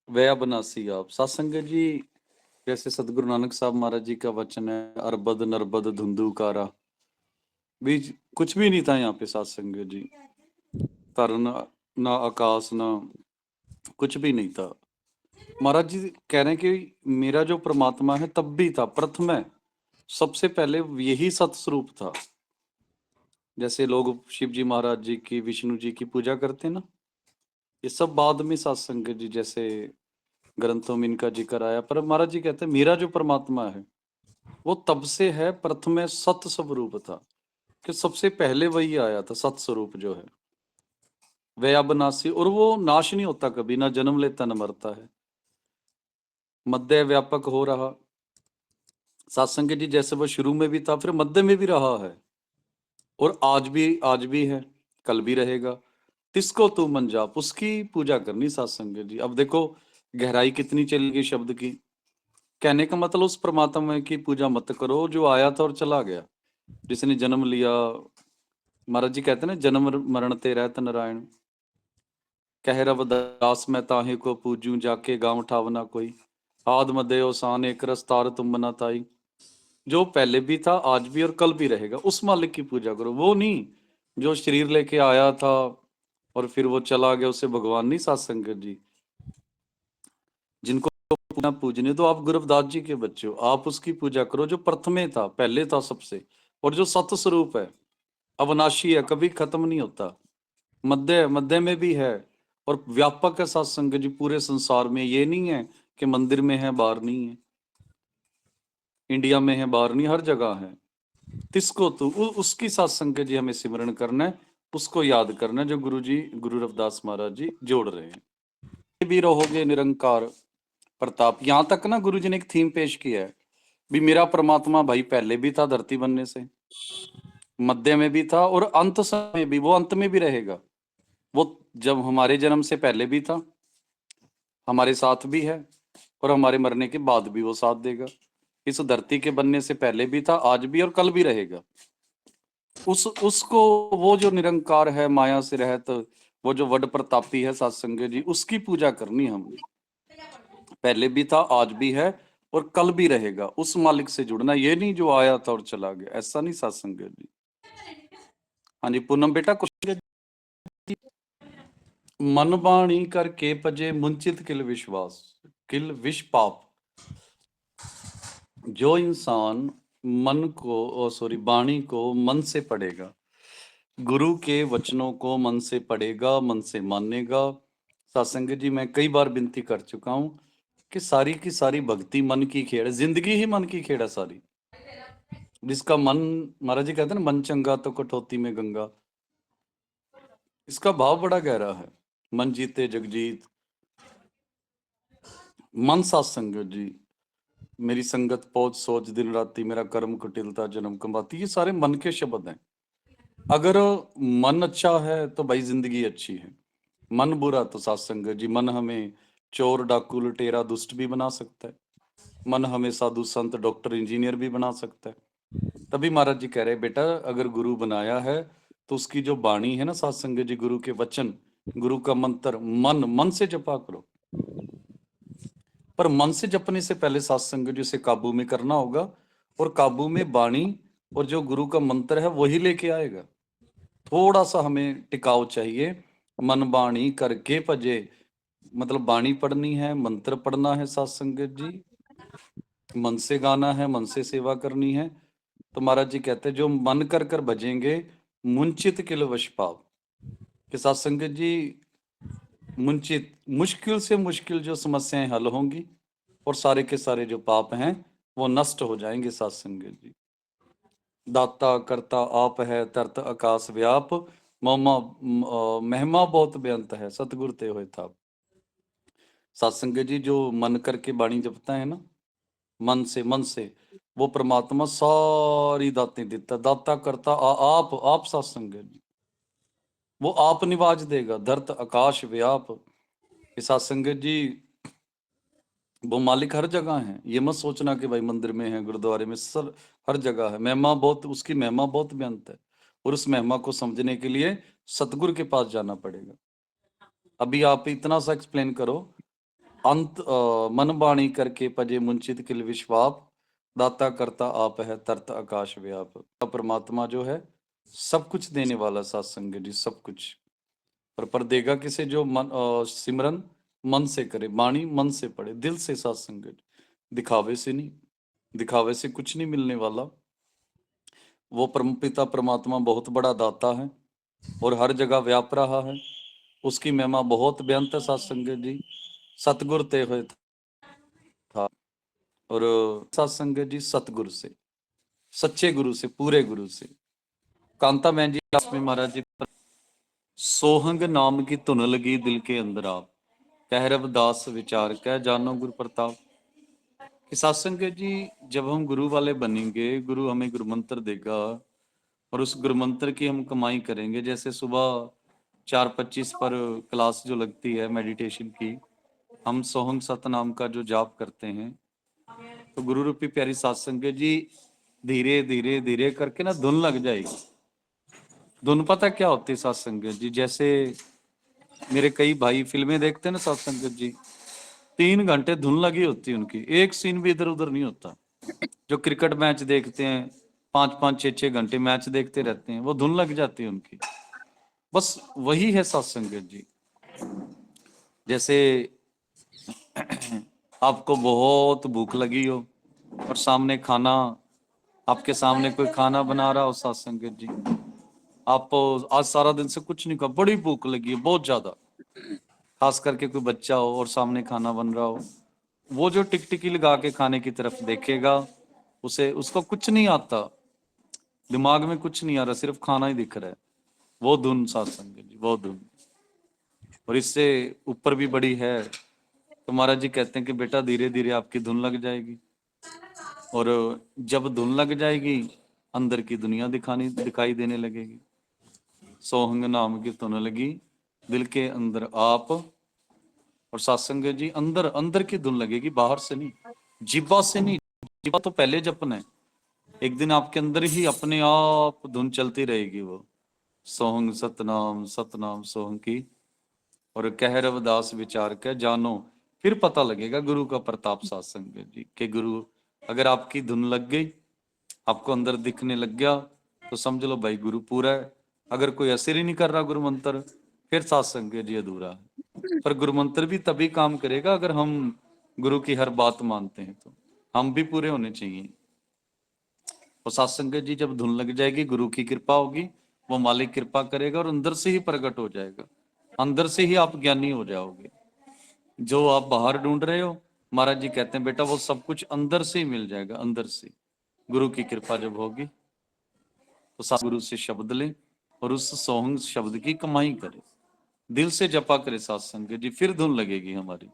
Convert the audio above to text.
वया बनासी आप सात संगत जी। जैसे सदगुरु नानक साहब महाराज जी का वचन है, अरबद नरबद धुंधुकारा। बीच कुछ भी नहीं था यहाँ पे सात संगत जी। तरन ना आकाश ना कुछ भी नहीं था। महाराज जी कह रहे हैं कि मेरा जो परमात्मा है तब भी था, प्रथम है, सबसे पहले यही सतस्वरूप था। जैसे लोग शिव जी महाराज जी की, विष्णु जी की पूजा करते हैं ना, ये सब बाद में सत्संग जी जैसे ग्रंथों में इनका जिक्र आया। पर महाराज जी कहते हैं मेरा जो परमात्मा है वो तब से है, प्रथम सत स्वरूप था, कि सबसे पहले वही आया था सत स्वरूप जो है वह अविनाशी, और वो नाश नहीं होता कभी, ना जन्म लेता न मरता है, मध्य व्यापक हो रहा। सत्संग जी जैसे वो शुरू में भी था, फिर मध्य में भी रहा है, और आज भी है, कल भी रहेगा। तिसको तू मन जाप, उसकी पूजा करनी सत्संग जी। अब देखो गहराई कितनी चली गई शब्द की। कहने का मतलब उस परमात्मा की पूजा मत करो जो आया था और चला गया, जिसने जन्म लिया। महाराज जी कहते हैं ना, जन्म मरण ते रहत नारायण, कह रविदास मैं ताहे को पूजूं, जाके गांव ठावना कोई, आद मदेओ सान एक रस तार तुम बना ताई। जो पहले भी था, आज भी और कल भी रहेगा, उस मालिक की पूजा करो, वो नहीं जो शरीर लेके आया था और फिर वो चला गया, उसे भगवान नहीं सात संगत जी। जिनको पूजना पूजने तो आप गुरु रविदास जी के बच्चे हो, आप उसकी पूजा करो जो प्रथमे था, पहले था सबसे, और जो सत स्वरूप है, अविनाशी है, कभी खत्म नहीं होता, मध्य मध्य में भी है, और व्यापक है सत्संग जी पूरे संसार में। ये नहीं है कि मंदिर में है बाहर नहीं है, इंडिया में है बाहर नहीं, हर जगह है। तिसको तू उसकी सत्संग जी हमें सिमरण करना है, उसको याद करना है, जो गुरु जी गुरु रविदास महाराज जी जोड़ रहे हैं। भी रहोगे निरंकार प्रताप, यहां तक ना गुरु जी ने एक थीम पेश किया है भी, मेरा परमात्मा भाई पहले भी था धरती बनने से, मध्य में भी था, और अंत समय भी, वो अंत में भी रहेगा। वो जब हमारे जन्म से पहले भी था, हमारे साथ भी है, और हमारे मरने के बाद भी वो साथ देगा। इस धरती के बनने से पहले भी था, आज भी और कल भी रहेगा। उसको, वो जो निरंकार है, माया से रहत, वो जो वड प्रतापी है सत्संग जी, उसकी पूजा करनी हमने। पहले भी था, आज भी है, और कल भी रहेगा। उस मालिक से जुड़ना, ये नहीं जो आया था और चला गया, ऐसा नहीं सत्संग जी। हाँ जी पूनम बेटा कुछ। मन बाणी करके पजे मुंचित किल विश्वास, किल विष पाप। जो इंसान मन को, सॉरी, वाणी को मन से पढ़ेगा, गुरु के वचनों को मन से पढ़ेगा, मन से मानेगा। सत्संग जी मैं कई बार विनती कर चुका हूं कि सारी की सारी भक्ति मन की खेड़ है, जिंदगी ही मन की खेड़ है सारी। जिसका मन, महाराज जी कहते हैं ना, मन चंगा तो कटौती में गंगा। इसका भाव बड़ा गहरा है। मन जीते जगजीत, मन सत्संग जी, मेरी संगत पहुंच सोच दिन राती, मेरा कर्म कुटिलता जन्म कमाती, ये सारे मन के शब्द हैं। अगर मन अच्छा है तो भाई जिंदगी अच्छी है, मन बुरा तो सत्संग जी, मन हमें चोर डाकू लुटेरा दुष्ट भी बना सकता है, मन हमें साधु संत डॉक्टर इंजीनियर भी बना सकता है। तभी महाराज जी कह रहे बेटा, अगर गुरु बनाया है तो उसकी जो वाणी है ना सत्संग जी, गुरु के वचन, गुरु का मंत्र, मन मन से जपा करो। पर मन से जपने से पहले सत्संग जी उसे काबू में करना होगा, और काबू में वाणी और जो गुरु का मंत्र है वही लेके आएगा। थोड़ा सा हमें टिकाव चाहिए। मन बाणी करके भजे, मतलब वाणी पढ़नी है, मंत्र पढ़ना है सत्संग जी, मन से गाना है, मन से सेवा करनी है। तो महाराज जी कहते हैं जो मन कर कर भजेंगे, मुंचित किल वश पाव, कि सत्संग जी मुंचित, मुश्किल से मुश्किल जो समस्याएं हल होंगी, और सारे के सारे जो पाप हैं वो नष्ट हो जाएंगे सत्संग जी। दाता करता आप है, तरत आकाश व्याप, महिमा बहुत बेअंत है, सतगुर ते हुए था। सत्संग जी जो मन करके बाणी जपता है ना, मन से वो परमात्मा सारी दातें देता, दाता करता आप सत्संग जी, वो आप निवाज देगा, धरत आकाश व्याप। इस सत्संग जी वो मालिक हर जगह है, ये मत सोचना कि भाई मंदिर में है, गुरुद्वारे में, सर हर जगह है। महिमा बहुत, उसकी महिमा बहुत बेअंत है, और उस महिमा को समझने के लिए सतगुरु के पास जाना पड़ेगा। अभी आप इतना सा एक्सप्लेन करो अंत मन बाणी करके पजे मुंचित किल विश्वाप, दाता करता आप है तरत आकाश व्याप। परमात्मा जो है सब कुछ देने वाला सत्संग जी, सब कुछ। पर देगा किसे? जो मन सिमरन मन से करे, बाणी मन से पढ़े, दिल से सत्संग, दिखावे से नहीं। दिखावे से कुछ नहीं मिलने वाला। वो परमपिता परमात्मा बहुत बड़ा दाता है और हर जगह व्याप रहा है। उसकी महिमा बहुत बेअंत है सत्संग जी। सतगुर ते हुए था, और सत्संग जी सतगुरु से, सच्चे गुरु से, पूरे गुरु से। कांता बहन जी में महाराज जी, सोहंग नाम की धुन लगी दिल के अंदर आप, कह रविदास विचार कह जानो गुरु प्रताप। कि सत्संग जी जब हम गुरु वाले बनेंगे, गुरु हमें गुरु मंत्र देगा और उस गुरु मंत्र की हम कमाई करेंगे। जैसे सुबह 4:25 पर क्लास जो लगती है मेडिटेशन की, हम सोहंग सतनाम का जो जाप करते हैं, तो गुरु रूपी प्यारी सत्संग जी धीरे धीरे धीरे करके ना धुन लग जाएगी। धुन पता क्या होती है सत्संग जी? जैसे मेरे कई भाई फिल्में देखते हैं ना सत्संग जी, 3 घंटे धुन लगी होती है उनकी, एक सीन भी इधर उधर नहीं होता। जो क्रिकेट मैच देखते हैं 5-5 6-6 घंटे मैच देखते रहते हैं, वो धुन लग जाती है उनकी। बस वही है सत्संग जी। जैसे आपको बहुत भूख लगी हो और सामने खाना, आपके सामने कोई खाना बना रहा हो सत्संग जी, आप आज सारा दिन से कुछ नहीं खाया, बड़ी भूख लगी है बहुत ज्यादा, खास करके कोई बच्चा हो और सामने खाना बन रहा हो, वो जो टिकटिकी लगा के खाने की तरफ देखेगा, उसे उसको कुछ नहीं आता, दिमाग में कुछ नहीं आ रहा, सिर्फ खाना ही दिख रहा है। वो धुन सत्संग जी, वो धुन। और इससे ऊपर भी बड़ी है। तो महाराज जी कहते हैं कि बेटा धीरे धीरे आपकी धुन लग जाएगी, और जब धुन लग जाएगी अंदर की दुनिया दिखाई देने लगेगी। सोहंग नाम की धुन लगी दिल के अंदर आप, और सत्संग जी अंदर अंदर की धुन लगेगी, बाहर से नहीं, जिब्बा से नहीं। जिब्बा तो पहले जपना है, एक दिन आपके अंदर ही अपने आप धुन चलती रहेगी। वो सोहंग सतनाम सतनाम सोहंग की, और कह रविदास विचार के जानो, फिर पता लगेगा गुरु का प्रताप सत्संग जी के। गुरु अगर आपकी धुन लग गई, आपको अंदर दिखने लग गया, तो समझ लो भाई गुरु पूरा है। अगर कोई असर ही नहीं कर रहा गुरु मंत्र, फिर सत्संग जी अधूरा है। पर गुरु मंत्र भी तभी काम करेगा अगर हम गुरु की हर बात मानते हैं, तो हम भी पूरे होने चाहिए। और सत्संग जी जब धुन लग जाएगी, गुरु की कृपा होगी, वो मालिक कृपा करेगा और अंदर से ही प्रकट हो जाएगा, अंदर से ही आप ज्ञानी हो जाओगे। जो आप बाहर ढूंढ रहे हो, महाराज जी कहते हैं बेटा वो सब कुछ अंदर से ही मिल जाएगा, अंदर से। गुरु की कृपा जब होगी, तो सतगुरु से शब्द लें और उस सोहंग शब्द की कमाई करें, दिल से जपा करे सत्संग जी, फिर धुन लगेगी हमारी।